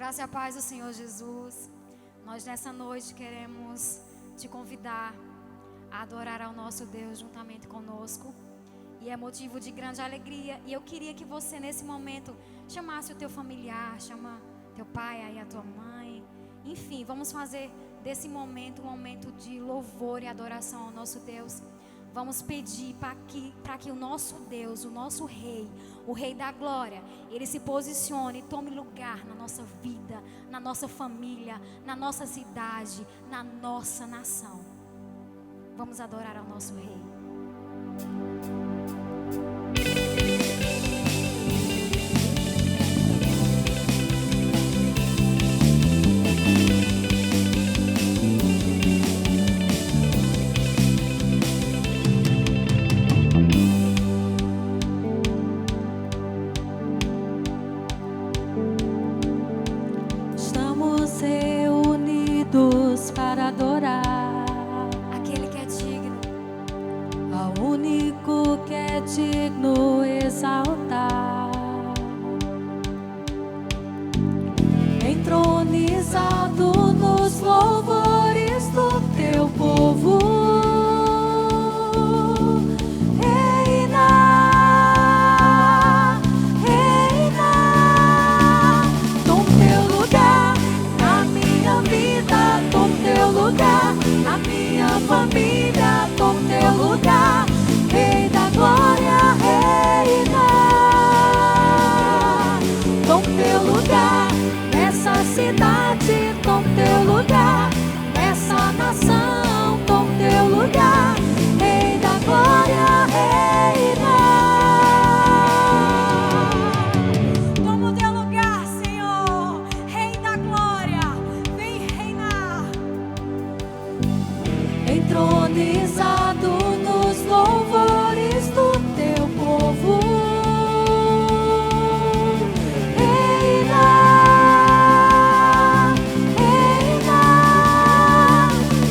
graça e a paz do Senhor Jesus. Nós nessa noite queremos te convidar a adorar ao nosso Deus juntamente conosco. E é motivo de grande alegria. E eu queria que você nesse momento chamasse o teu familiar, chama teu pai aí, a tua mãe. Enfim, vamos fazer desse momento um momento de louvor e adoração ao nosso Deus. Vamos pedir para que o nosso Deus, o nosso Rei, o Rei da Glória, Ele se posicione e tome lugar na nossa vida, na nossa família, na nossa cidade, na nossa nação. Vamos adorar ao nosso Rei. Para adorar aquele que é digno, ao único que é digno exaltar, entronizado nos louvores do teu povo, reina, reina, toma teu lugar na minha vida, toma teu lugar na minha família, toma teu lugar, Rei da Glória, reina, toma teu lugar nessa cidade, toma teu lugar nessa nação, toma teu lugar, Rei da Glória, reina, toma o teu lugar, Senhor, Rei da Glória, vem reinar, entronizado nos louvores do teu povo, reina, reina,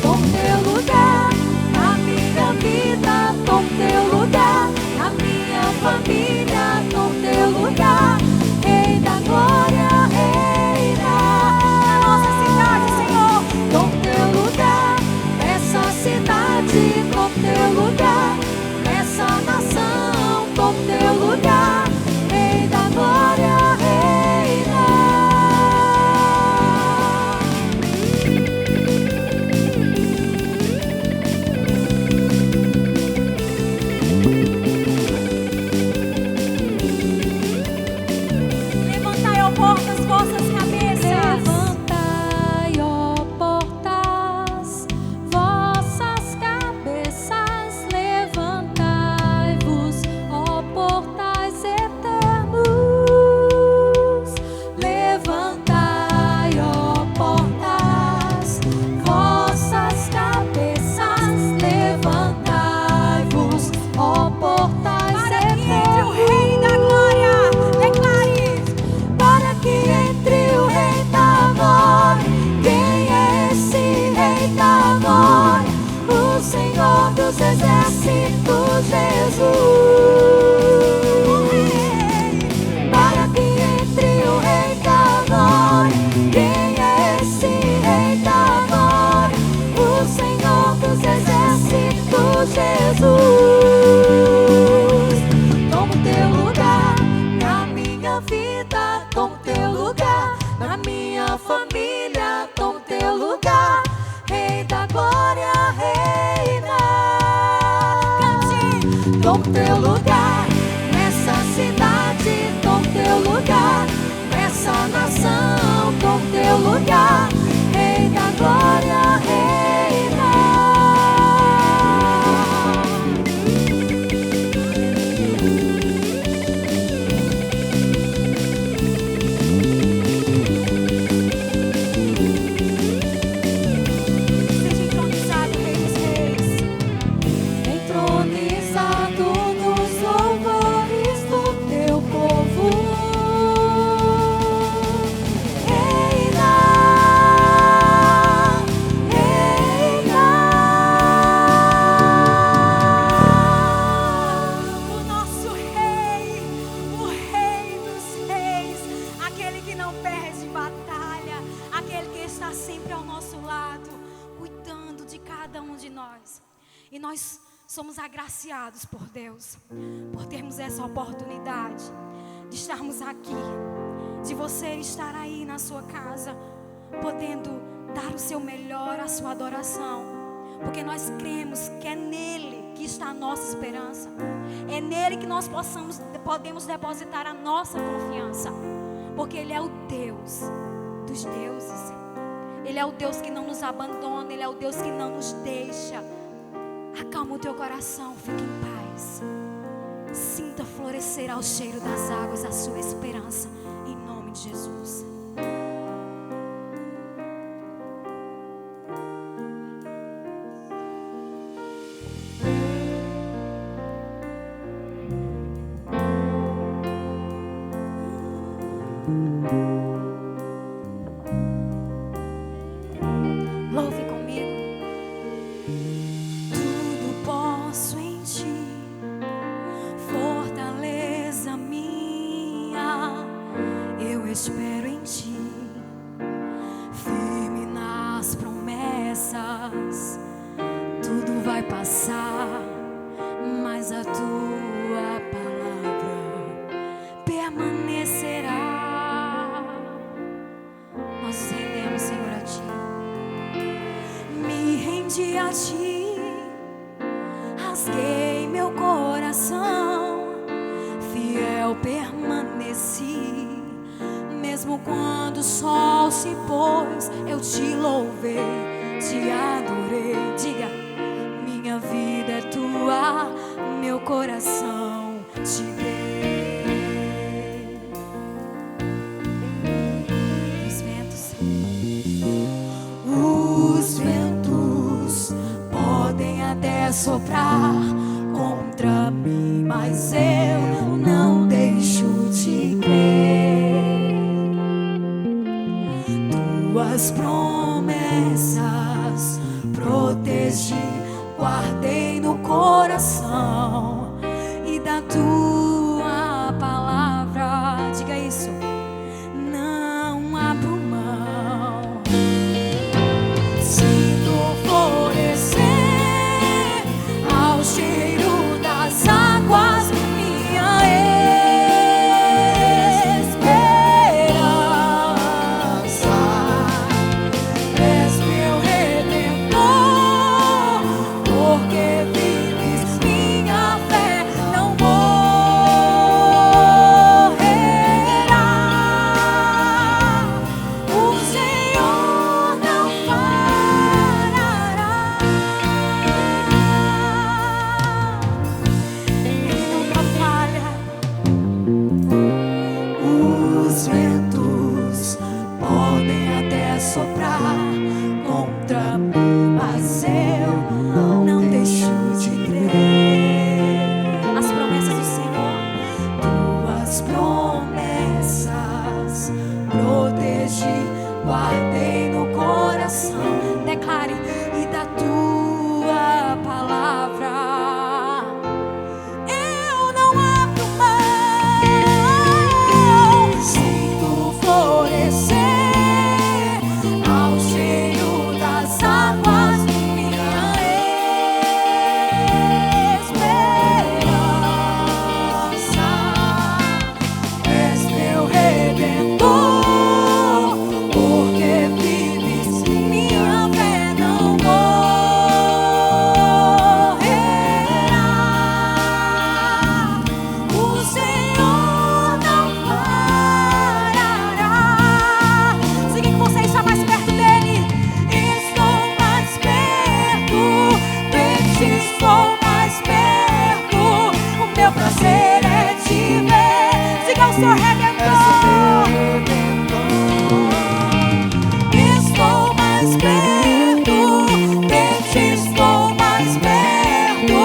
toma teu lugar na minha vida, toma teu lugar na minha família, toma teu lugar, Rei da Glória, reina, na nossa cidade, Senhor, toma teu lugar nessa cidade, toma teu lugar nessa nação, toma teu lugar, Rei da Glória, reina. Levantai, ó portas, vossas cabeças. Levantai, ó portas, vossas cabeças. Levantai-vos, ó portais eternos. Levantai, ó portas, vossas cabeças. Levantai-vos, ó portais eternos. Para que entre o Rei da Glória. Quem é esse Rei da Glória? O Senhor dos Exércitos, Jesus. Para que entre o Rei da Glória. Quem é esse Rei da Glória? O Senhor dos Exércitos, Jesus. Toma o teu lugar na minha vida, toma o teu lugar na minha família, toma o teu lugar, Rei da Glória, reina. Cante, toma o teu lugar nessa cidade, toma o teu lugar nessa nação, toma o teu lugar, Rei da Glória, reina. Seja entronizado, Rei dos Reis, entronizado nos louvores do teu povo, reina, nós somos agraciados por Deus, por termos essa oportunidade de estarmos aqui, de você estar aí na sua casa, podendo dar o seu melhor, a sua adoração, porque nós cremos que é nele que está a nossa esperança, é nele que nós podemos depositar a nossa confiança, porque Ele é o Deus dos deuses, Ele é o Deus que não nos abandona, Ele é o Deus que não nos deixa. Acalma o teu coração, fique em paz. Sinta florescer ao cheiro das águas a sua esperança, em nome de Jesus. Louve comigo. Tudo posso em ti, fortaleza minha. Eu espero em ti, firme nas promessas. Tudo vai passar, mas a tua palavra permanecerá. Nós nos rendemos, Senhor, a ti. Me rendi a ti, rasguei meu coração, fiel permaneci. Mesmo quando o sol se pôs, eu te louvei, te adorei. Diga, minha vida é tua, meu coração te dei. Os ventos podem até soprar contra mim, mas eu não deixo de crer. Tuas promessas protegi, guardei no coração, e da tua palavra, diga isso, não abro mão. Sinto florescer ao cheiro das águas minha esperança. És meu redentor, porque vives minha fé não morrerá. O Senhor não falhará, Ele nunca falha. Os ventos podem até soprar contra mim, mas eu não deixo de crer. As promessas do Senhor, tuas promessas protegi, guardei no coração. Declare, e da tua palavra eu não abro mão. Sinto florescer ao cheiro das águas minha esperança. És meu redentor, porque vives minha fé não morrerá. O Senhor não parará. Siga que você está mais perto dele. Estou mais perto de ti, estou mais perto. O meu prazer é te ver. Siga o seu redentor. Estou mais perto de ti, estou mais perto.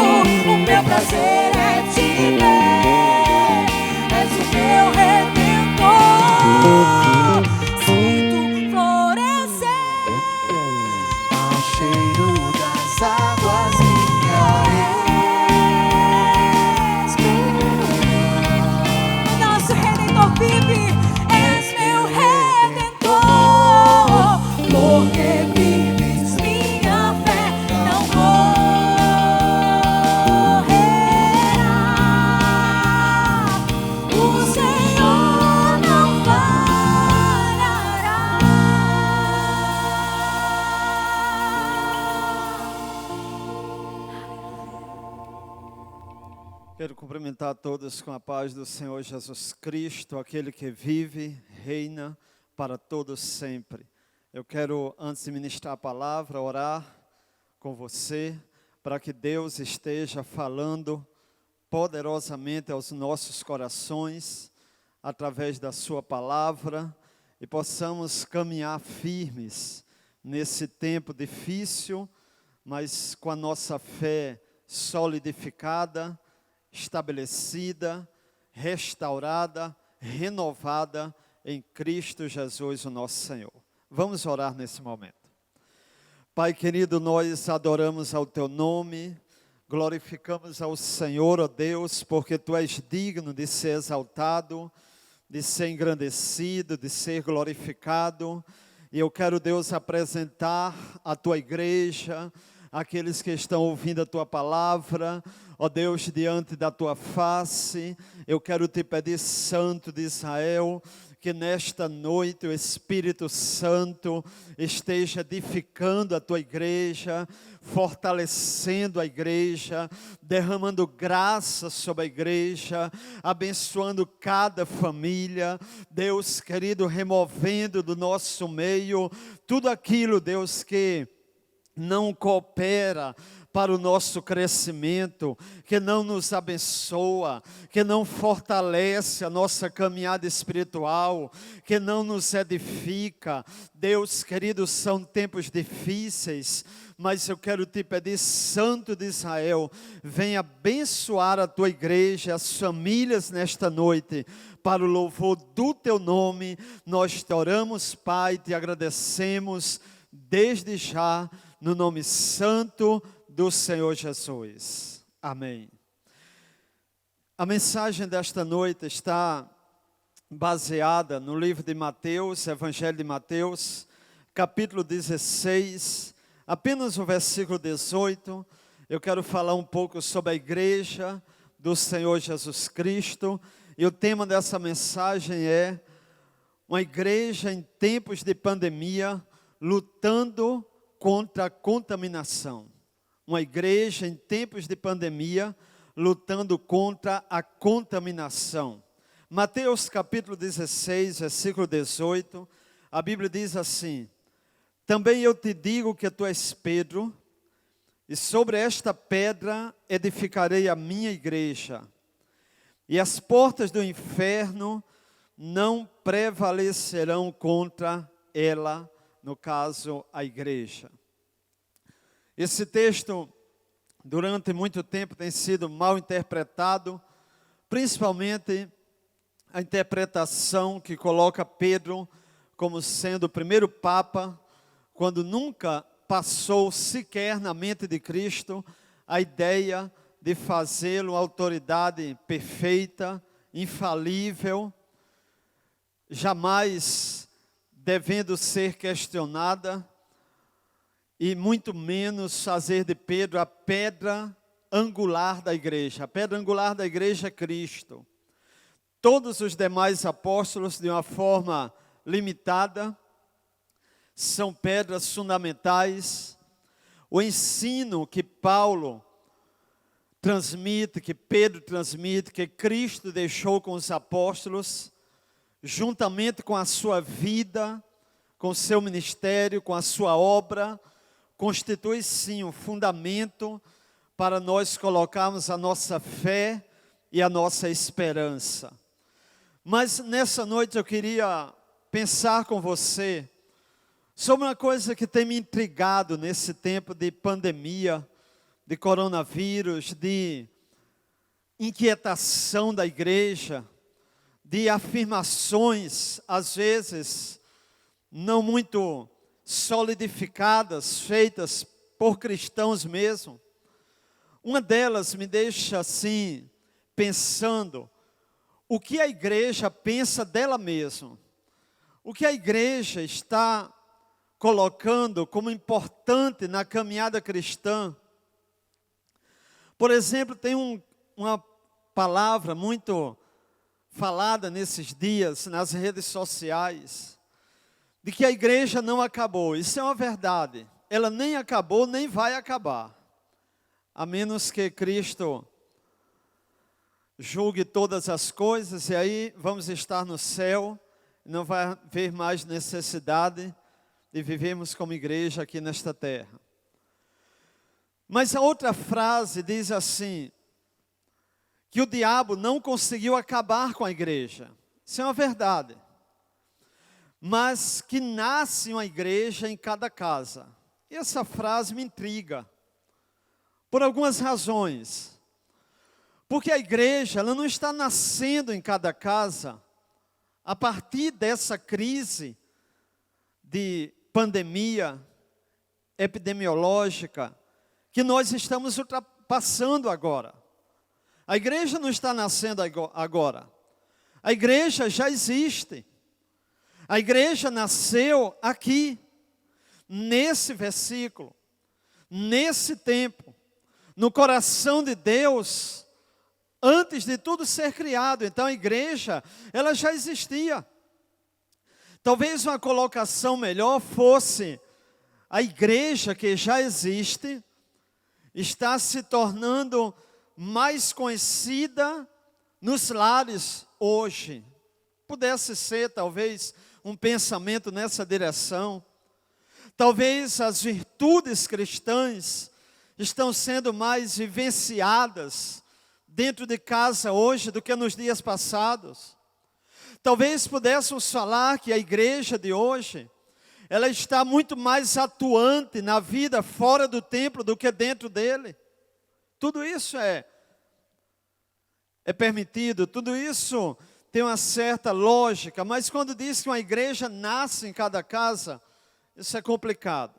O meu prazer é te ver. És o meu redentor. Sinto florescer Ao cheiro das águas minha esperança. Quero cumprimentar a todos com a paz do Senhor Jesus Cristo, aquele que vive, reina para todos sempre. Eu quero, antes de ministrar a palavra, orar com você, para que Deus esteja falando poderosamente aos nossos corações, através da sua palavra, e possamos caminhar firmes nesse tempo difícil, mas com a nossa fé solidificada, estabelecida, restaurada, renovada em Cristo Jesus, o nosso Senhor. Vamos orar nesse momento. Pai querido, nós adoramos ao Teu nome, glorificamos ao Senhor, ó Deus, porque Tu és digno de ser exaltado, de ser engrandecido, de ser glorificado. E eu quero, Deus, apresentar a Tua igreja, aqueles que estão ouvindo a Tua palavra, ó Deus, diante da Tua face. Eu quero Te pedir, Santo de Israel, que nesta noite o Espírito Santo esteja edificando a Tua igreja, fortalecendo a igreja, derramando graça sobre a igreja, abençoando cada família. Deus querido, removendo do nosso meio tudo aquilo, Deus, que não coopera para o nosso crescimento, que não nos abençoa, que não fortalece a nossa caminhada espiritual, que não nos edifica. Deus querido, são tempos difíceis, mas eu quero Te pedir, Santo de Israel, venha abençoar a Tua igreja, as famílias nesta noite, para o louvor do Teu nome. Nós Te oramos, Pai, Te agradecemos desde já, no nome santo do Senhor Jesus. Amém. A mensagem desta noite está baseada no livro de Mateus, Evangelho de Mateus, capítulo 16, apenas o versículo 18. Eu quero falar um pouco sobre a igreja do Senhor Jesus Cristo, e o tema dessa mensagem é uma igreja em tempos de pandemia, lutando contra a contaminação. Uma igreja em tempos de pandemia, lutando contra a contaminação. Mateus capítulo 16, versículo 18, a Bíblia diz assim: também eu te digo que tu és Pedro, e sobre esta pedra edificarei a minha igreja, e as portas do inferno não prevalecerão contra ela, no caso, a igreja. Esse texto, durante muito tempo, tem sido mal interpretado, principalmente a interpretação que coloca Pedro como sendo o primeiro Papa, quando nunca passou sequer na mente de Cristo a ideia de fazê-lo autoridade perfeita, infalível, jamais devendo ser questionada, e muito menos fazer de Pedro a pedra angular da igreja. A pedra angular da igreja é Cristo. Todos os demais apóstolos, de uma forma limitada, são pedras fundamentais. O ensino que Paulo transmite, que Pedro transmite, que Cristo deixou com os apóstolos, juntamente com a sua vida, com o seu ministério, com a sua obra, constitui sim um fundamento para nós colocarmos a nossa fé e a nossa esperança. Mas nessa noite eu queria pensar com você sobre uma coisa que tem me intrigado nesse tempo de pandemia, de coronavírus, de inquietação da igreja, de afirmações, às vezes, não muito solidificadas, feitas por cristãos mesmo. Uma delas me deixa assim, pensando, o que a igreja pensa dela mesma? O que a igreja está colocando como importante na caminhada cristã? Por exemplo, tem uma palavra muito falada nesses dias, nas redes sociais, de que a igreja não acabou. Isso é uma verdade. Ela nem acabou, nem vai acabar. A menos que Cristo julgue todas as coisas, e aí vamos estar no céu, não vai haver mais necessidade de vivermos como igreja aqui nesta terra. Mas a outra frase diz assim, que o diabo não conseguiu acabar com a igreja. Isso é uma verdade. Mas que nasce uma igreja em cada casa. E essa frase me intriga, por algumas razões. Porque a igreja, ela não está nascendo em cada casa, a partir dessa crise de pandemia epidemiológica, que nós estamos ultrapassando agora. A igreja não está nascendo agora. A igreja já existe. A igreja nasceu aqui, nesse versículo, nesse tempo, no coração de Deus, antes de tudo ser criado. Então a igreja, ela já existia. Talvez uma colocação melhor fosse, a igreja que já existe, está se tornando mais conhecida nos lares hoje. Pudesse ser, talvez, um pensamento nessa direção. Talvez as virtudes cristãs estão sendo mais vivenciadas dentro de casa hoje do que nos dias passados. Talvez pudéssemos falar que a igreja de hoje, ela está muito mais atuante na vida fora do templo do que dentro dele. Tudo isso é permitido, tudo isso tem uma certa lógica, mas quando diz que uma igreja nasce em cada casa, isso é complicado.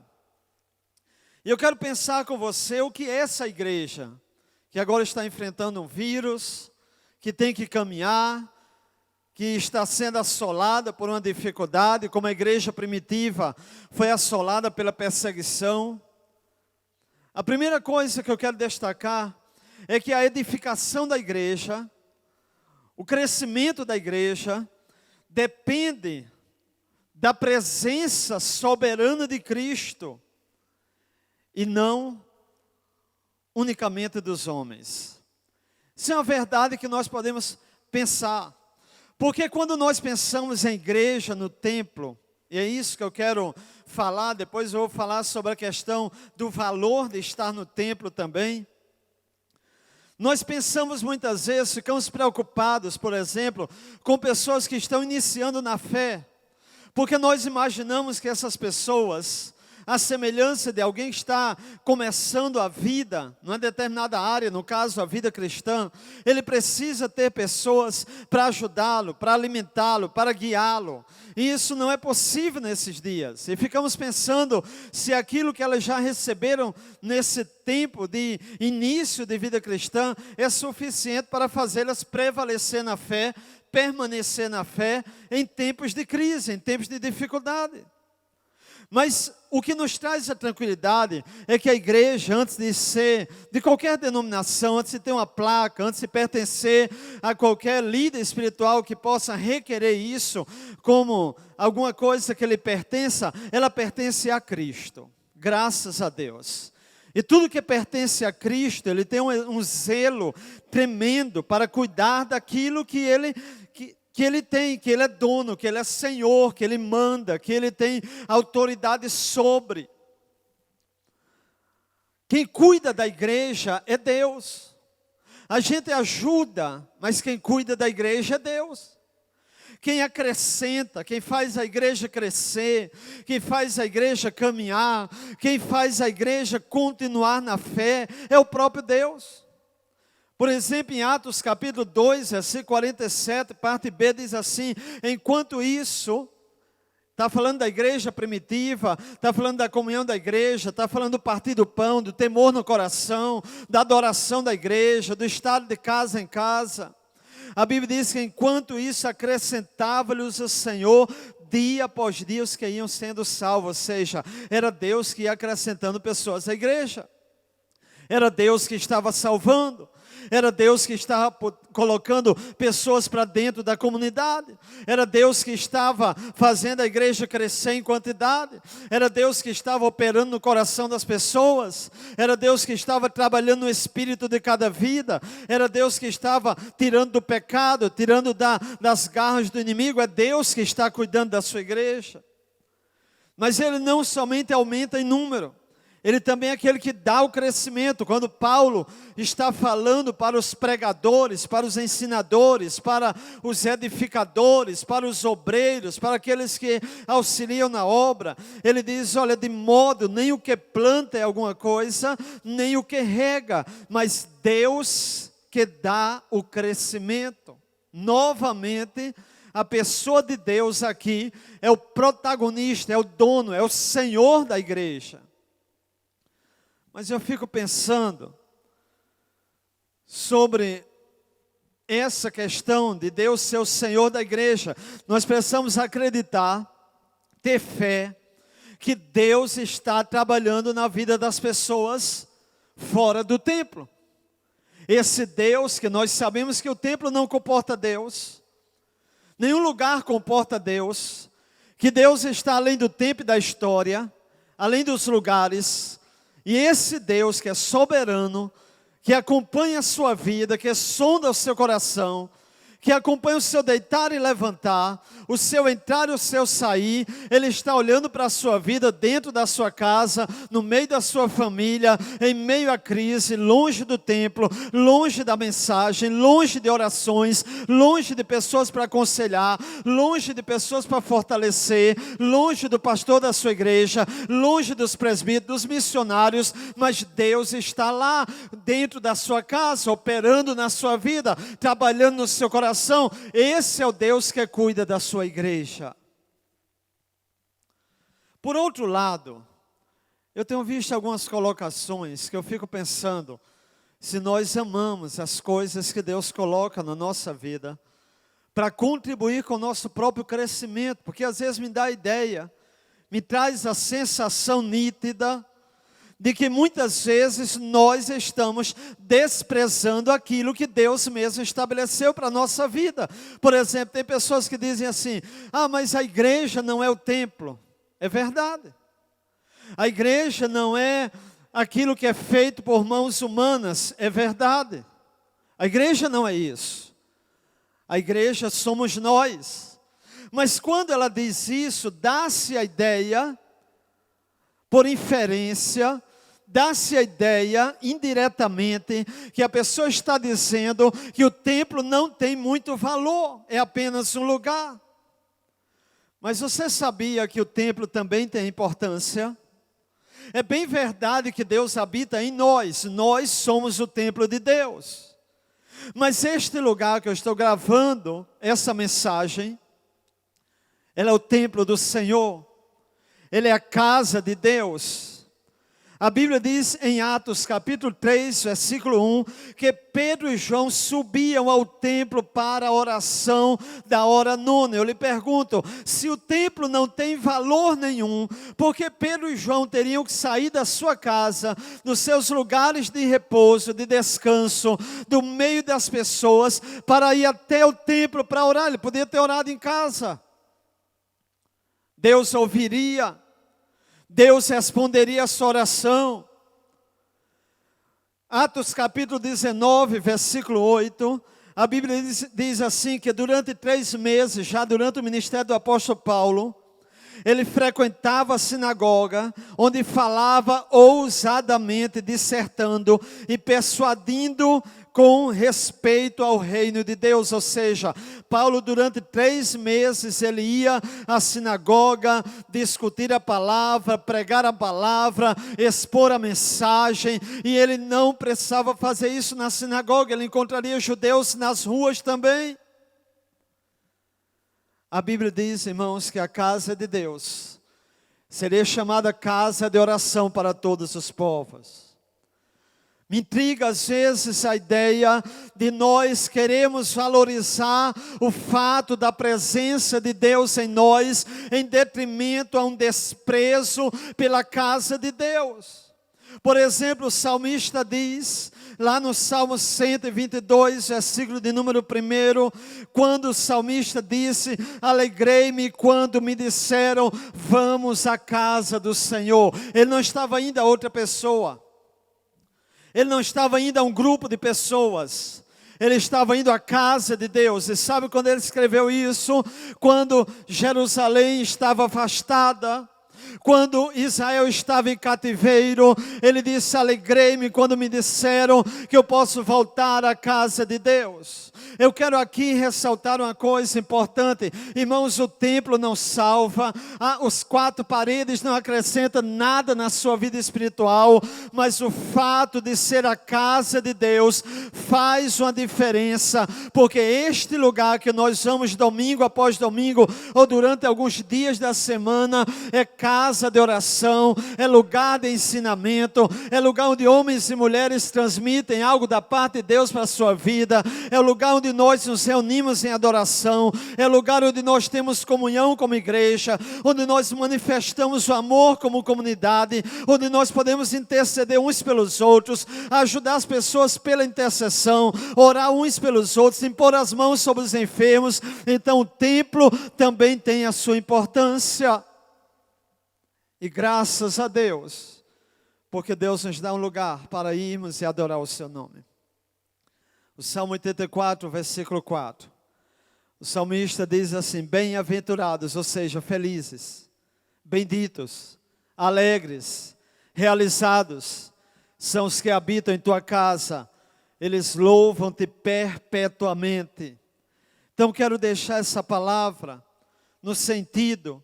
E eu quero pensar com você o que é essa igreja, que agora está enfrentando um vírus, que tem que caminhar, que está sendo assolada por uma dificuldade, como a igreja primitiva foi assolada pela perseguição. A primeira coisa que eu quero destacar é que a edificação da igreja, o crescimento da igreja, depende da presença soberana de Cristo e não unicamente dos homens. Isso é uma verdade que nós podemos pensar. Porque quando nós pensamos em igreja, no templo, e é isso que eu quero falar, depois eu vou falar sobre a questão do valor de estar no templo também. Nós pensamos muitas vezes, ficamos preocupados, por exemplo, com pessoas que estão iniciando na fé, porque nós imaginamos que essas pessoas, a semelhança de alguém que está começando a vida, numa determinada área, no caso a vida cristã, ele precisa ter pessoas para ajudá-lo, para alimentá-lo, para guiá-lo. E isso não é possível nesses dias. E ficamos pensando se aquilo que elas já receberam nesse tempo de início de vida cristã é suficiente para fazê-las prevalecer na fé, permanecer na fé em tempos de crise, em tempos de dificuldade. Mas o que nos traz a tranquilidade é que a igreja, antes de ser de qualquer denominação, antes de ter uma placa, antes de pertencer a qualquer líder espiritual que possa requerer isso como alguma coisa que lhe pertença, ela pertence a Cristo, graças a Deus. E tudo que pertence a Cristo, ele tem um zelo tremendo para cuidar daquilo que ele tem, que ele é dono, que ele é senhor, que ele manda, que ele tem autoridade sobre. Quem cuida da igreja é Deus. A gente ajuda, mas quem cuida da igreja é Deus. Quem acrescenta, quem faz a igreja crescer, quem faz a igreja caminhar, quem faz a igreja continuar na fé, é o próprio Deus. Por exemplo, em Atos capítulo 2, versículo 47, parte B, diz assim: enquanto isso, está falando da igreja primitiva, está falando da comunhão da igreja, está falando do partir do pão, do temor no coração, da adoração da igreja, do estado de casa em casa. A Bíblia diz que enquanto isso acrescentava-lhes o Senhor dia após dia os que iam sendo salvos, ou seja, era Deus que ia acrescentando pessoas à igreja. Era Deus que estava salvando. Era Deus que estava colocando pessoas para dentro da comunidade. Era Deus que estava fazendo a igreja crescer em quantidade. Era Deus que estava operando no coração das pessoas. Era Deus que estava trabalhando no espírito de cada vida. Era Deus que estava tirando do pecado, tirando das garras do inimigo. É Deus que está cuidando da sua igreja. Mas Ele não somente aumenta em número, Ele também é aquele que dá o crescimento. Quando Paulo está falando para os pregadores, para os ensinadores, para os edificadores, para os obreiros, para aqueles que auxiliam na obra, ele diz, olha, de modo nem o que planta é alguma coisa, nem o que rega, mas Deus que dá o crescimento. Novamente, a pessoa de Deus aqui é o protagonista, é o dono, é o Senhor da igreja. Mas eu fico pensando sobre essa questão de Deus ser o Senhor da igreja. Nós precisamos acreditar, ter fé, que Deus está trabalhando na vida das pessoas fora do templo. Esse Deus que nós sabemos que o templo não comporta Deus, nenhum lugar comporta Deus, que Deus está além do tempo e da história, além dos lugares, e esse Deus que é soberano, que acompanha a sua vida, que sonda o seu coração, que acompanha o seu deitar e levantar, o seu entrar e o seu sair, Ele está olhando para a sua vida dentro da sua casa, no meio da sua família, em meio à crise, longe do templo, longe da mensagem, longe de orações, longe de pessoas para aconselhar, longe de pessoas para fortalecer, longe do pastor da sua igreja, longe dos presbíteros, dos missionários, mas Deus está lá dentro da sua casa, operando na sua vida, trabalhando no seu coração. Esse é o Deus que cuida da sua igreja. Por outro lado, eu tenho visto algumas colocações que eu fico pensando, se nós amamos as coisas que Deus coloca na nossa vida, para contribuir com o nosso próprio crescimento, porque às vezes me dá a ideia, me traz a sensação nítida, de que muitas vezes nós estamos desprezando aquilo que Deus mesmo estabeleceu para a nossa vida. Por exemplo, tem pessoas que dizem assim, mas a igreja não é o templo. É verdade. A igreja não é aquilo que é feito por mãos humanas. É verdade. A igreja não é isso. A igreja somos nós. Mas quando ela diz isso, dá-se a ideia, por inferência, dá-se a ideia, indiretamente, que a pessoa está dizendo que o templo não tem muito valor, é apenas um lugar. Mas você sabia que o templo também tem importância? É bem verdade que Deus habita em nós, nós somos o templo de Deus. Mas este lugar que eu estou gravando, essa mensagem, ele é o templo do Senhor, ele é a casa de Deus. A Bíblia diz em Atos capítulo 3, versículo 1, que Pedro e João subiam ao templo para a oração da hora nona. Eu lhe pergunto, se o templo não tem valor nenhum, por que Pedro e João teriam que sair da sua casa, dos seus lugares de repouso, de descanso, do meio das pessoas, para ir até o templo para orar? Ele podia ter orado em casa. Deus ouviria. Deus responderia a sua oração. Atos capítulo 19, versículo 8, a Bíblia diz assim, que durante 3 meses, já durante o ministério do apóstolo Paulo, ele frequentava a sinagoga, onde falava ousadamente, dissertando e persuadindo com respeito ao reino de Deus. Ou seja, Paulo durante 3 meses ele ia à sinagoga, discutir a palavra, pregar a palavra, expor a mensagem, e ele não precisava fazer isso na sinagoga, ele encontraria judeus nas ruas também. A Bíblia diz, irmãos, que a casa de Deus seria chamada casa de oração para todos os povos. Me intriga às vezes a ideia de nós queremos valorizar o fato da presença de Deus em nós, em detrimento a um desprezo pela casa de Deus. Por exemplo, o salmista diz, lá no Salmo 122, versículo de número 1, quando o salmista disse: alegrei-me quando me disseram, vamos à casa do Senhor. Ele não estava indo a outra pessoa, ele não estava indo a um grupo de pessoas, ele estava indo à casa de Deus. E sabe quando ele escreveu isso? Quando Jerusalém estava afastada, quando Israel estava em cativeiro, ele disse: alegrei-me quando me disseram que eu posso voltar à casa de Deus. Eu quero aqui ressaltar uma coisa importante, irmãos: o templo não salva, os 4 paredes não acrescentam nada na sua vida espiritual, mas o fato de ser a casa de Deus faz uma diferença, porque este lugar que nós vamos domingo após domingo, ou durante alguns dias da semana, é casa de oração, é lugar de ensinamento, é lugar onde homens e mulheres transmitem algo da parte de Deus para a sua vida, é o lugar onde nós nos reunimos em adoração, é o lugar onde nós temos comunhão como igreja, onde nós manifestamos o amor como comunidade, onde nós podemos interceder uns pelos outros, ajudar as pessoas pela intercessão, orar uns pelos outros, impor as mãos sobre os enfermos. Então o templo também tem a sua importância. E graças a Deus, porque Deus nos dá um lugar para irmos e adorar o seu nome. O Salmo 84, versículo 4. O salmista diz assim: bem-aventurados, ou seja, felizes, benditos, alegres, realizados, são os que habitam em tua casa, eles louvam-te perpetuamente. Então quero deixar essa palavra no sentido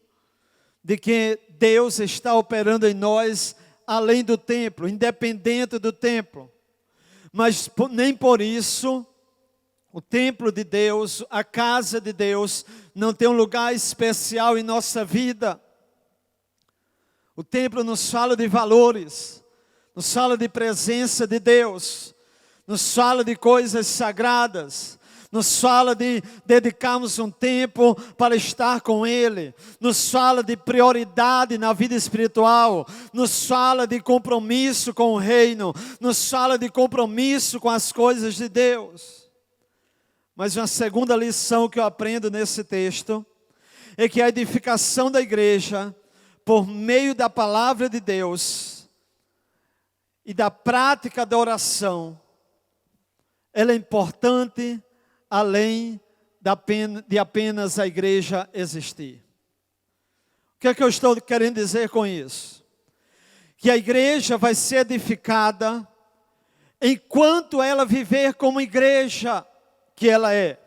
de que Deus está operando em nós além do templo, independente do templo. Mas nem por isso o templo de Deus, a casa de Deus, não tem um lugar especial em nossa vida. O templo nos fala de valores, nos fala de presença de Deus, nos fala de coisas sagradas, nos fala de dedicarmos um tempo para estar com Ele, nos fala de prioridade na vida espiritual, nos fala de compromisso com o reino, nos fala de compromisso com as coisas de Deus. Mas uma segunda lição que eu aprendo nesse texto é que a edificação da igreja, por meio da palavra de Deus e da prática da oração, ela é importante além de apenas a igreja existir. O que é que eu estou querendo dizer com isso? Que a igreja vai ser edificada enquanto ela viver como igreja que ela é.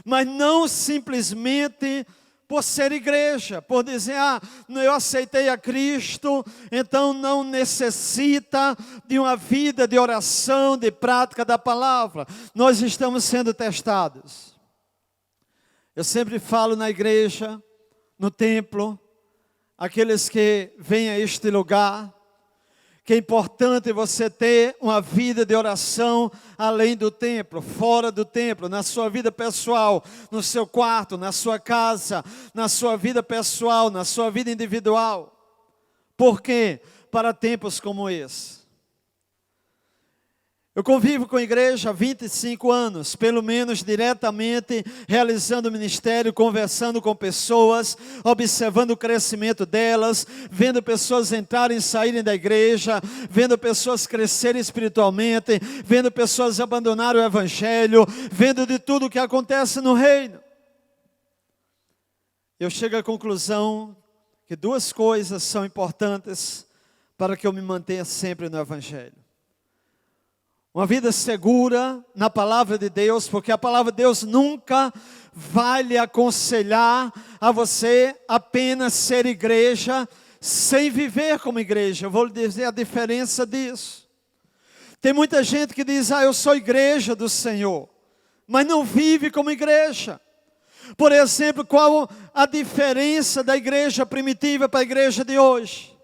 Mas não simplesmente por ser igreja, por dizer: eu aceitei a Cristo, então não necessita de uma vida de oração, de prática da palavra. Nós estamos sendo testados. Eu sempre falo na igreja, no templo, aqueles que vêm a este lugar, que é importante você ter uma vida de oração além do templo, fora do templo, na sua vida pessoal, no seu quarto, na sua casa, na sua vida pessoal, na sua vida individual. Por quê? Para tempos como esse. Eu convivo com a igreja há 25 anos, pelo menos diretamente, realizando ministério, conversando com pessoas, observando o crescimento delas, vendo pessoas entrarem e saírem da igreja, vendo pessoas crescerem espiritualmente, vendo pessoas abandonarem o evangelho, vendo de tudo o que acontece no reino. Eu chego à conclusão que 2 coisas são importantes para que eu me mantenha sempre no evangelho. Uma vida segura na palavra de Deus, porque a palavra de Deus nunca vai lhe aconselhar a você apenas ser igreja, sem viver como igreja. Eu vou lhe dizer a diferença disso. Tem muita gente que diz: eu sou igreja do Senhor, mas não vive como igreja. Por exemplo, qual a diferença da igreja primitiva para a igreja de hoje?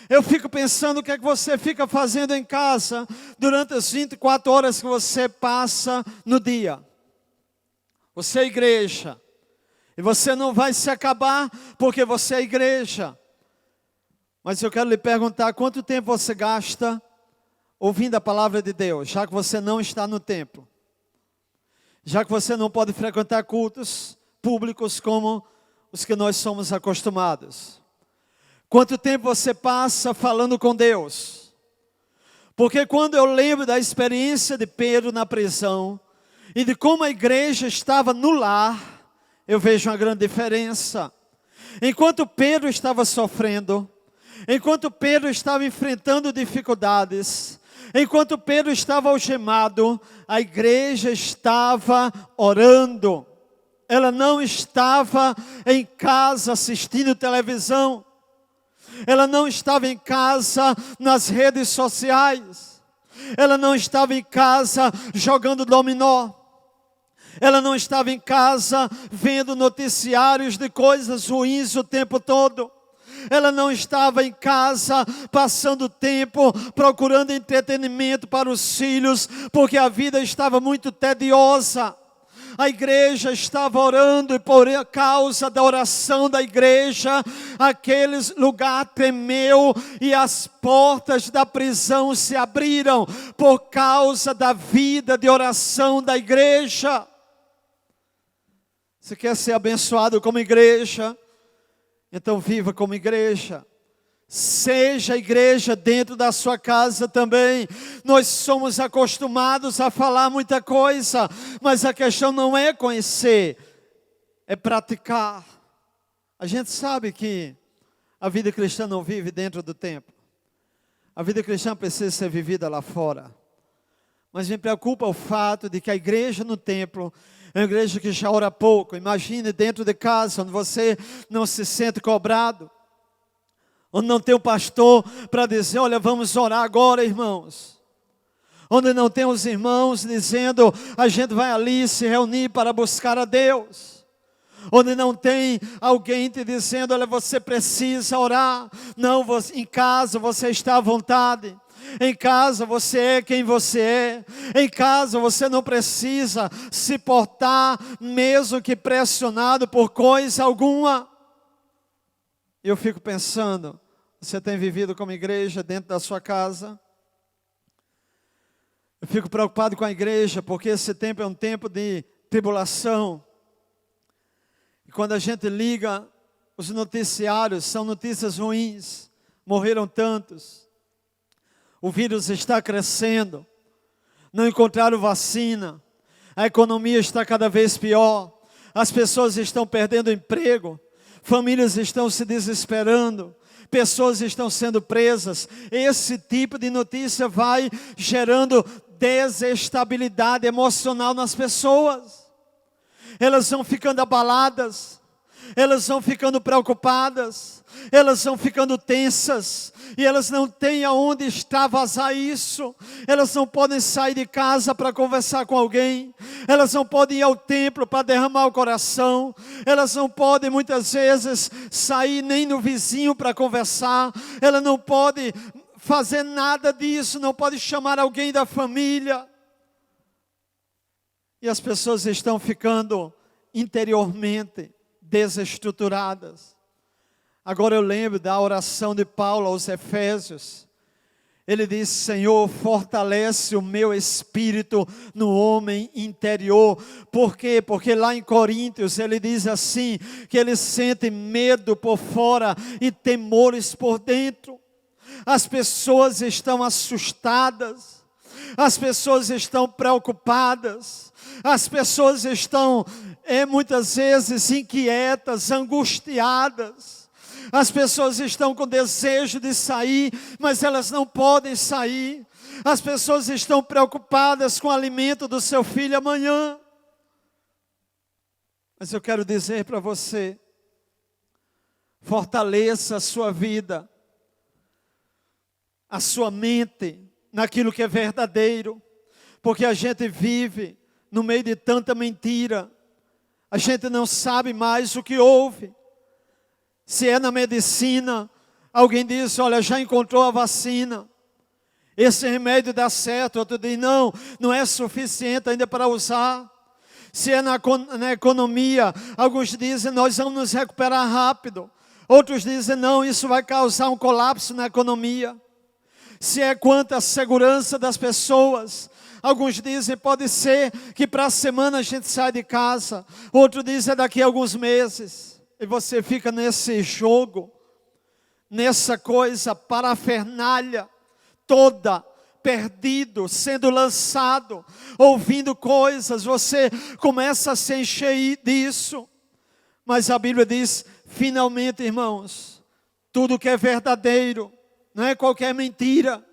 Eu fico pensando o que é que você fica fazendo em casa durante as 24 horas que você passa no dia. Você é igreja. E você não vai se acabar porque você é igreja. Mas eu quero lhe perguntar: quanto tempo você gasta ouvindo a palavra de Deus, já que você não está no templo, já que você não pode frequentar cultos públicos como os que nós somos acostumados? Quanto tempo você passa falando com Deus? Porque quando eu lembro da experiência de Pedro na prisão e de como a igreja estava no lar, eu vejo uma grande diferença. Enquanto Pedro estava sofrendo, enquanto Pedro estava enfrentando dificuldades, enquanto Pedro estava algemado, a igreja estava orando. Ela não estava em casa assistindo televisão. Ela não estava em casa nas redes sociais. Ela não estava em casa jogando dominó. Ela não estava em casa vendo noticiários de coisas ruins o tempo todo. Ela não estava em casa passando tempo procurando entretenimento para os filhos, porque a vida estava muito tediosa. A igreja estava orando e por causa da oração da igreja, aquele lugar tremeu e as portas da prisão se abriram por causa da vida de oração da igreja. Você quer ser abençoado como igreja? Então viva como igreja. Seja igreja dentro da sua casa também. Nós somos acostumados a falar muita coisa, mas a questão não é conhecer, é praticar. A gente sabe que a vida cristã não vive dentro do templo. A vida cristã precisa ser vivida lá fora. Mas me preocupa o fato de que a igreja no templo é uma igreja que já ora pouco. Imagine dentro de casa, onde você não se sente cobrado, onde não tem um pastor para dizer, olha, vamos orar agora, irmãos. Onde não tem os irmãos dizendo, a gente vai ali se reunir para buscar a Deus. Onde não tem alguém te dizendo, olha, você precisa orar. Não, em casa você está à vontade. Em casa você é quem você é. Em casa você não precisa se portar, mesmo que pressionado por coisa alguma. Eu fico pensando, você tem vivido como igreja dentro da sua casa? Eu fico preocupado com a igreja, porque esse tempo é um tempo de tribulação. E quando a gente liga os noticiários, são notícias ruins. Morreram tantos. O vírus está crescendo. Não encontraram vacina. A economia está cada vez pior. As pessoas estão perdendo emprego. Famílias estão se desesperando. Pessoas estão sendo presas. Esse tipo de notícia vai gerando desestabilidade emocional nas pessoas. Elas vão ficando abaladas. Elas vão ficando preocupadas. Elas vão ficando tensas. E elas não têm aonde extravasar isso. Elas não podem sair de casa para conversar com alguém. Elas não podem ir ao templo para derramar o coração. Elas não podem muitas vezes sair nem no vizinho para conversar. Ela não pode fazer nada disso. Não pode chamar alguém da família. E as pessoas estão ficando interiormente desestruturadas. Agora eu lembro da oração de Paulo aos Efésios. Ele diz, Senhor, fortalece o meu espírito no homem interior. Por quê? Porque lá em Coríntios ele diz assim, que ele sente medo por fora e temores por dentro. As pessoas estão assustadas. As pessoas estão preocupadas. As pessoas estão muitas vezes inquietas, angustiadas. As pessoas estão com desejo de sair, mas elas não podem sair. As pessoas estão preocupadas com o alimento do seu filho amanhã. Mas eu quero dizer para você, fortaleça a sua vida, a sua mente, naquilo que é verdadeiro. Porque a gente vive no meio de tanta mentira. A gente não sabe mais o que houve. Se é na medicina, alguém diz, olha, já encontrou a vacina. Esse remédio dá certo. Outro diz, não é suficiente ainda para usar. Se é na economia, alguns dizem, nós vamos nos recuperar rápido. Outros dizem, não, isso vai causar um colapso na economia. se é quanto à segurança das pessoas. Alguns dizem, pode ser que para a semana a gente sai de casa. Outro diz, é daqui a alguns meses. E você fica nesse jogo, nessa coisa parafernália, toda perdido, sendo lançado, ouvindo coisas. Você começa a se encher disso. Mas a Bíblia diz, finalmente, irmãos, tudo que é verdadeiro, não é qualquer mentira,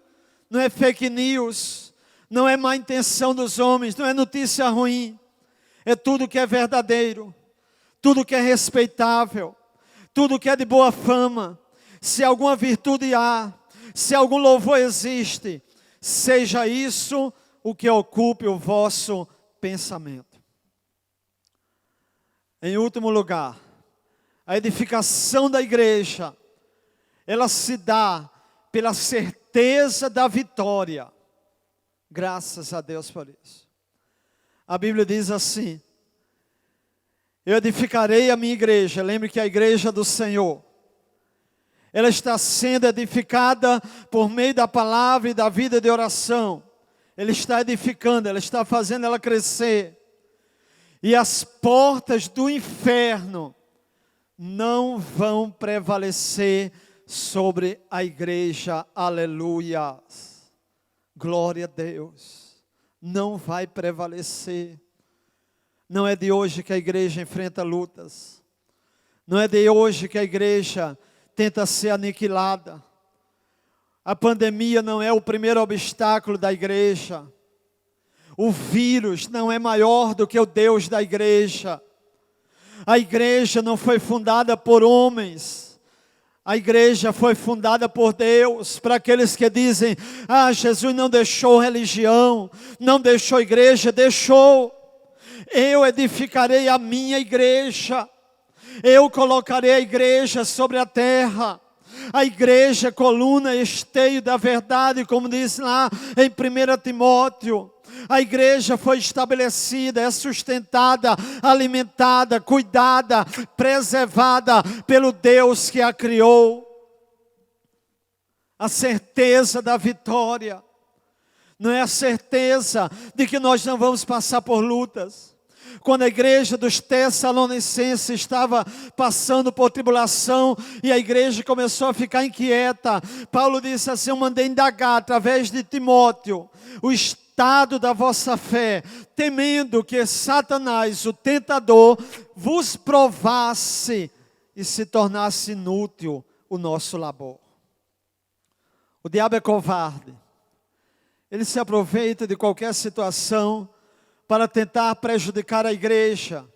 não é fake news, não é má intenção dos homens, não é notícia ruim. É tudo que é verdadeiro, tudo que é respeitável, tudo que é de boa fama. Se alguma virtude há, se algum louvor existe, seja isso o que ocupe o vosso pensamento. Em último lugar, a edificação da igreja, ela se dá pela certeza da vitória. Graças a Deus por isso. A Bíblia diz assim, eu edificarei a minha igreja. Lembre que a igreja do Senhor, ela está sendo edificada por meio da palavra e da vida de oração. Ele está edificando, ela está fazendo ela crescer. E as portas do inferno não vão prevalecer sobre a igreja. Aleluia. Glória a Deus. Não vai prevalecer. Não é de hoje que a igreja enfrenta lutas. Não é de hoje que a igreja tenta ser aniquilada. A pandemia não é o primeiro obstáculo da igreja. O vírus não é maior do que o Deus da igreja. A igreja não foi fundada por homens. A igreja foi fundada por Deus. Para aqueles que dizem, Jesus não deixou religião, não deixou igreja, deixou. Eu edificarei a minha igreja. Eu colocarei a igreja sobre a terra. A igreja, coluna e esteio da verdade, como diz lá em 1 Timóteo. A igreja foi estabelecida, é sustentada, alimentada, cuidada, preservada pelo Deus que a criou. A certeza da vitória. Não é a certeza de que nós não vamos passar por lutas. Quando a igreja dos Tessalonicenses estava passando por tribulação e a igreja começou a ficar inquieta, Paulo disse assim, eu mandei indagar através de Timóteo o estado da vossa fé, temendo que Satanás, o tentador, vos provasse e se tornasse inútil o nosso labor. O diabo é covarde. Ele se aproveita de qualquer situação para tentar prejudicar a igreja.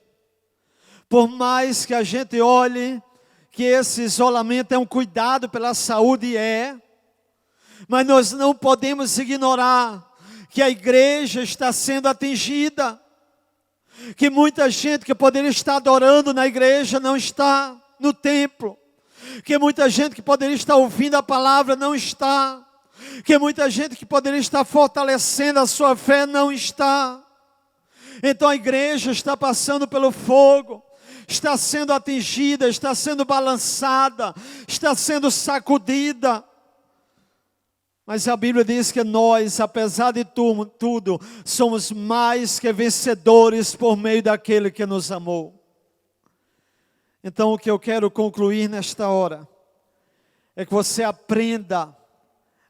Por mais que a gente olhe que esse isolamento é um cuidado pela saúde, mas nós não podemos ignorar que a igreja está sendo atingida, que muita gente que poderia estar adorando na igreja não está no templo, que muita gente que poderia estar ouvindo a palavra não está, que muita gente que poderia estar fortalecendo a sua fé não está. Então a igreja está passando pelo fogo, está sendo atingida, está sendo balançada, está sendo sacudida. Mas a Bíblia diz que nós, apesar de tudo, somos mais que vencedores por meio daquele que nos amou. Então o que eu quero concluir nesta hora é que você aprenda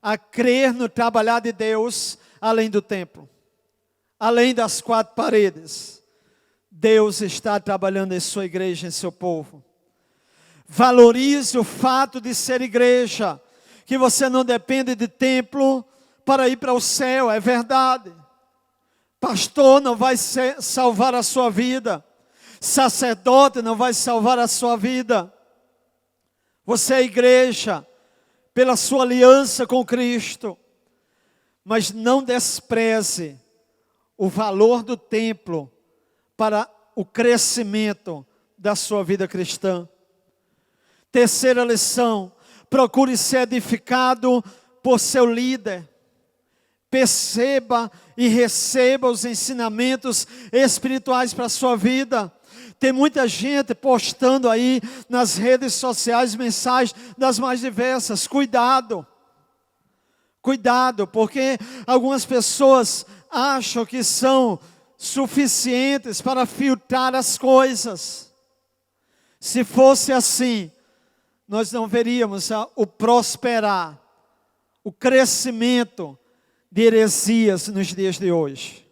a crer no trabalhar de Deus além do templo, além das quatro paredes. Deus está trabalhando em sua igreja, em seu povo. Valorize o fato de ser igreja, que você não depende de templo para ir para o céu, é verdade. Pastor não vai salvar a sua vida, sacerdote não vai salvar a sua vida. Você é igreja pela sua aliança com Cristo, mas não despreze o valor do templo para o crescimento da sua vida cristã. Terceira lição, procure ser edificado por seu líder. Perceba e receba os ensinamentos espirituais para a sua vida. Tem muita gente postando aí nas redes sociais mensagens das mais diversas. Cuidado. Cuidado, porque algumas pessoas acham que são suficientes para filtrar as coisas. Se fosse assim, nós não veríamos o prosperar, o crescimento de heresias nos dias de hoje.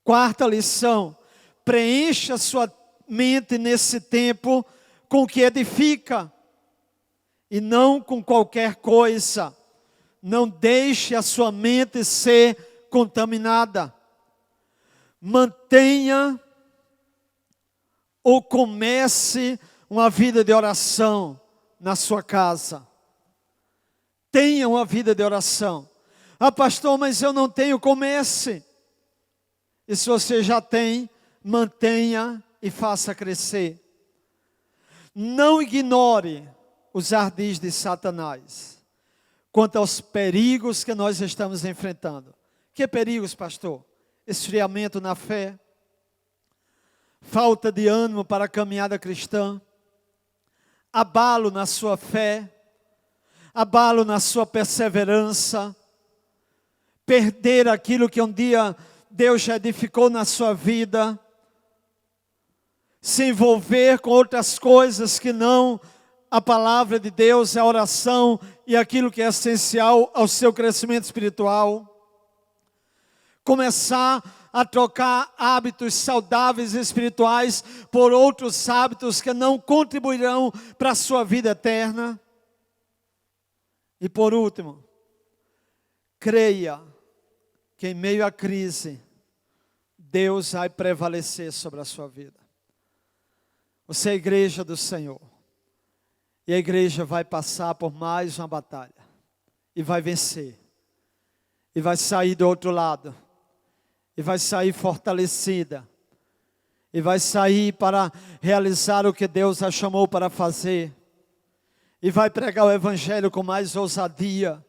Quarta lição: preencha a sua mente nesse tempo com o que edifica e não com qualquer coisa. Não deixe a sua mente ser contaminada. Mantenha ou comece uma vida de oração na sua casa. Tenha uma vida de oração. Ah, pastor, mas eu não tenho. Comece. E se você já tem, mantenha e faça crescer. Não ignore os ardis de Satanás quanto aos perigos que nós estamos enfrentando. Que perigos, pastor? Esfriamento na fé, falta de ânimo para a caminhada cristã, abalo na sua fé, abalo na sua perseverança, perder aquilo que um dia Deus já edificou na sua vida, se envolver com outras coisas que não a palavra de Deus, a oração e aquilo que é essencial ao seu crescimento espiritual. Começar a trocar hábitos saudáveis espirituais por outros hábitos que não contribuirão para a sua vida eterna. E por último, creia que em meio à crise, Deus vai prevalecer sobre a sua vida. Você é a igreja do Senhor. E a igreja vai passar por mais uma batalha. E vai vencer. E vai sair do outro lado. E vai sair fortalecida. E vai sair para realizar o que Deus a chamou para fazer. E vai pregar o evangelho com mais ousadia.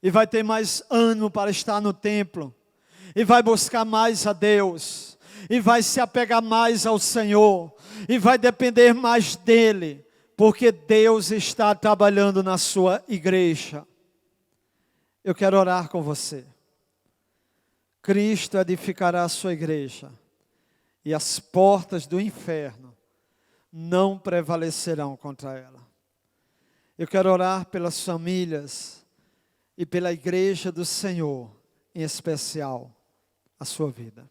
E vai ter mais ânimo para estar no templo. E vai buscar mais a Deus. E vai se apegar mais ao Senhor. E vai depender mais dEle. Porque Deus está trabalhando na sua igreja. Eu quero orar com você. Cristo edificará a sua igreja. E as portas do inferno não prevalecerão contra ela. Eu quero orar pelas famílias e pela igreja do Senhor, em especial a sua vida.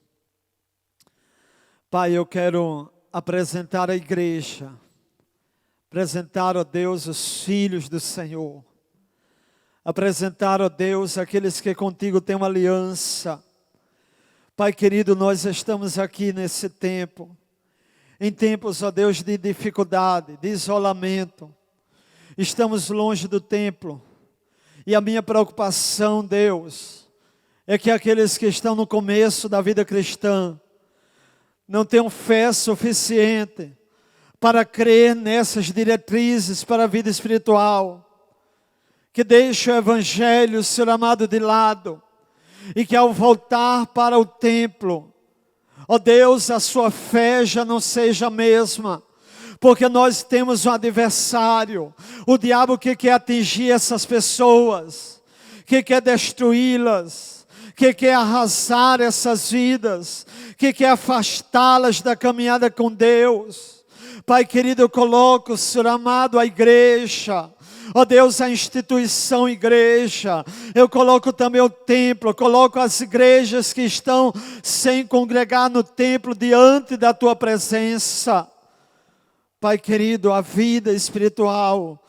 Pai, eu quero apresentar a igreja, apresentar, ó Deus, os filhos do Senhor, apresentar, ó Deus, aqueles que contigo têm uma aliança. Pai querido, nós estamos aqui nesse tempo, em tempos, ó Deus, de dificuldade, de isolamento. Estamos longe do templo. E a minha preocupação, Deus, é que aqueles que estão no começo da vida cristã não tenham fé suficiente para crer nessas diretrizes para a vida espiritual. Que deixe o evangelho, Senhor amado, de lado. E que ao voltar para o templo, ó Deus, a sua fé já não seja a mesma. Porque nós temos um adversário, o diabo que quer atingir essas pessoas, que quer destruí-las, que quer arrasar essas vidas, que quer afastá-las da caminhada com Deus. Pai querido, eu coloco, Senhor amado, a igreja, ó Deus, a instituição igreja, eu coloco também o templo, coloco as igrejas que estão sem congregar no templo diante da tua presença. Pai querido, a vida espiritual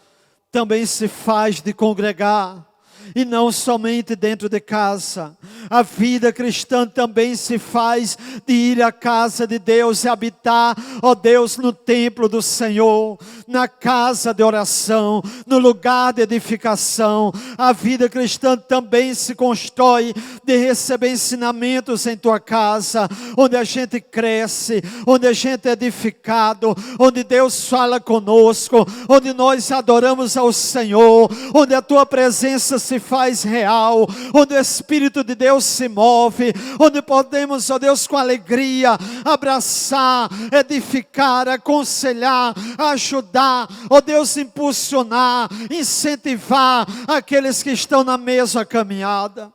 também se faz de congregar, e não somente dentro de casa. A vida cristã também se faz de ir à casa de Deus e habitar, ó Deus, no templo do Senhor, na casa de oração, no lugar de edificação. A vida cristã também se constrói de receber ensinamentos em tua casa, onde a gente cresce, onde a gente é edificado, onde Deus fala conosco, onde nós adoramos ao Senhor, onde a tua presença se se faz real, onde o Espírito de Deus se move, onde podemos, ó Deus, com alegria, abraçar, edificar, aconselhar, ajudar, ó Deus, impulsionar, incentivar aqueles que estão na mesma caminhada.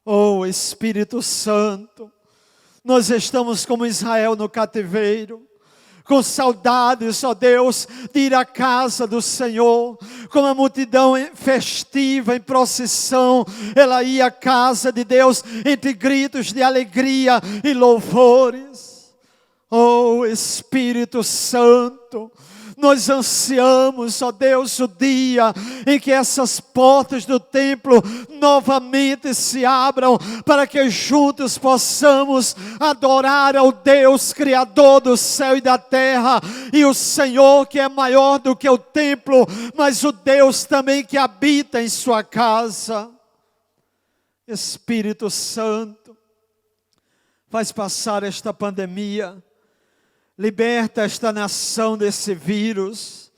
Oh Espírito Santo, nós estamos como Israel no cativeiro, com saudades, ó Deus, de ir à casa do Senhor, com a multidão festiva, em procissão, ela ia à casa de Deus, entre gritos de alegria e louvores. Oh Espírito Santo, nós ansiamos, ó Deus, o dia em que essas portas do templo novamente se abram, para que juntos possamos adorar ao Deus Criador do céu e da terra, e o Senhor que é maior do que o templo, mas o Deus também que habita em sua casa. Espírito Santo, faz passar esta pandemia, liberta esta nação desse vírus,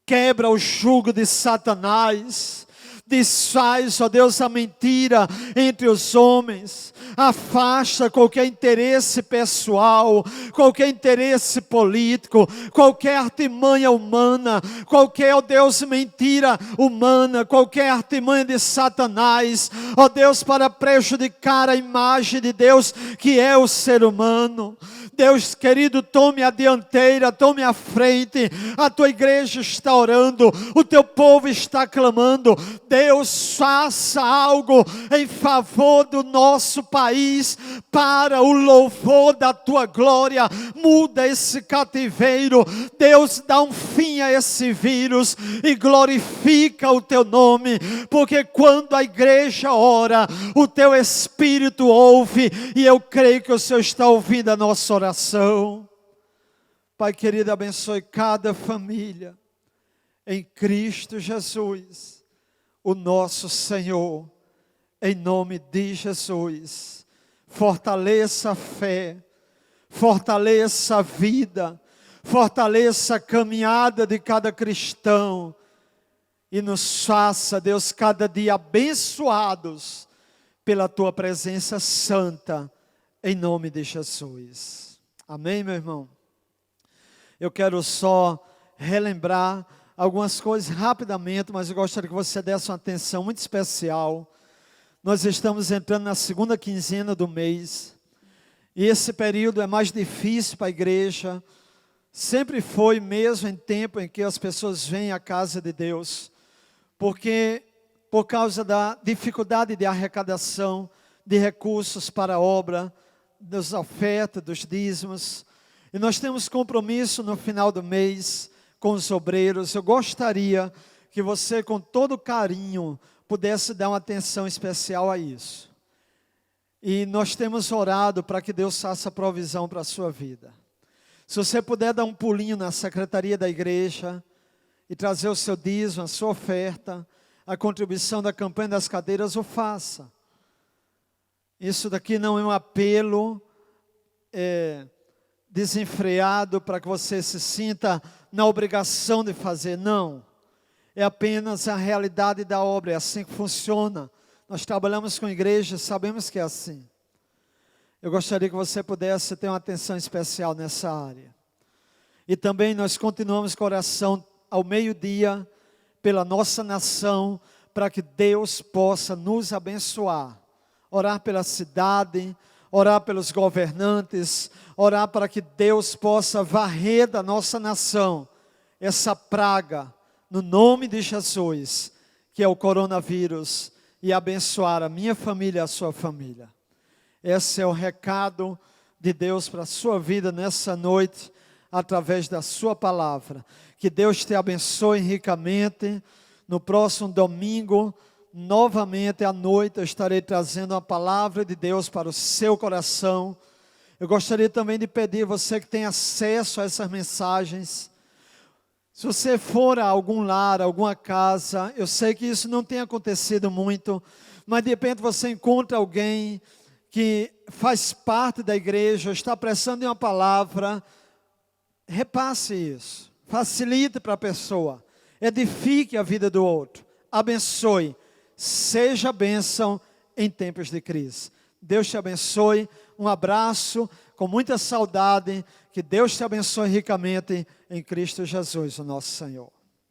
quebra o jugo de Satanás, desfaz, ó Deus, a mentira entre os homens, afasta qualquer interesse pessoal, qualquer interesse político, qualquer artimanha humana, qualquer, ó Deus, mentira humana, qualquer artimanha de Satanás, ó Deus, para prejudicar a imagem de Deus que é o ser humano. Deus querido, tome a dianteira, tome a frente, a tua igreja está orando, o teu povo está clamando. Deus, faça algo em favor do nosso país, para o louvor da tua glória. Muda esse cativeiro, Deus, dá um fim a esse vírus e glorifica o teu nome, porque quando a igreja ora, o teu Espírito ouve, e eu creio que o Senhor está ouvindo a nossa oração. Pai querido, abençoe cada família em Cristo Jesus, o nosso Senhor, em nome de Jesus. Fortaleça a fé, fortaleça a vida, fortaleça a caminhada de cada cristão, e nos faça, Deus, cada dia abençoados pela tua presença santa, em nome de Jesus. Amém, meu irmão? Eu quero só relembrar algumas coisas rapidamente, mas eu gostaria que você desse uma atenção muito especial. Nós estamos entrando na segunda quinzena do mês, e esse período é mais difícil para a igreja. Sempre foi mesmo em tempo em que as pessoas vêm à casa de Deus, porque por causa da dificuldade de arrecadação de recursos para a obra, das ofertas, dos dízimos, e nós temos compromisso no final do mês com os obreiros. Eu gostaria que você, com todo carinho, pudesse dar uma atenção especial a isso, e nós temos orado para que Deus faça provisão para a sua vida. Se você puder dar um pulinho na secretaria da igreja e trazer o seu dízimo, a sua oferta, a contribuição da campanha das cadeiras, o faça. Isso daqui não é um apelo desenfreado para que você se sinta na obrigação de fazer, não. É apenas a realidade da obra, é assim que funciona. Nós trabalhamos com igreja, sabemos que é assim. Eu gostaria que você pudesse ter uma atenção especial nessa área. E também nós continuamos com oração ao meio-dia, pela nossa nação, para que Deus possa nos abençoar. Orar pela cidade, orar pelos governantes, orar para que Deus possa varrer da nossa nação essa praga, no nome de Jesus, que é o coronavírus, e abençoar a minha família e a sua família. Esse é o recado de Deus para a sua vida nessa noite, através da sua palavra. Que Deus te abençoe ricamente. No próximo domingo, novamente à noite, eu estarei trazendo a palavra de Deus para o seu coração. Eu gostaria também de pedir a você que tem acesso a essas mensagens, se você for a algum lar, alguma casa, eu sei que isso não tem acontecido muito, mas de repente você encontra alguém que faz parte da igreja, está precisando de uma palavra, repasse isso, facilite para a pessoa, edifique a vida do outro, abençoe, seja bênção em tempos de crise. Deus te abençoe, um abraço com muita saudade, que Deus te abençoe ricamente em Cristo Jesus, o nosso Senhor.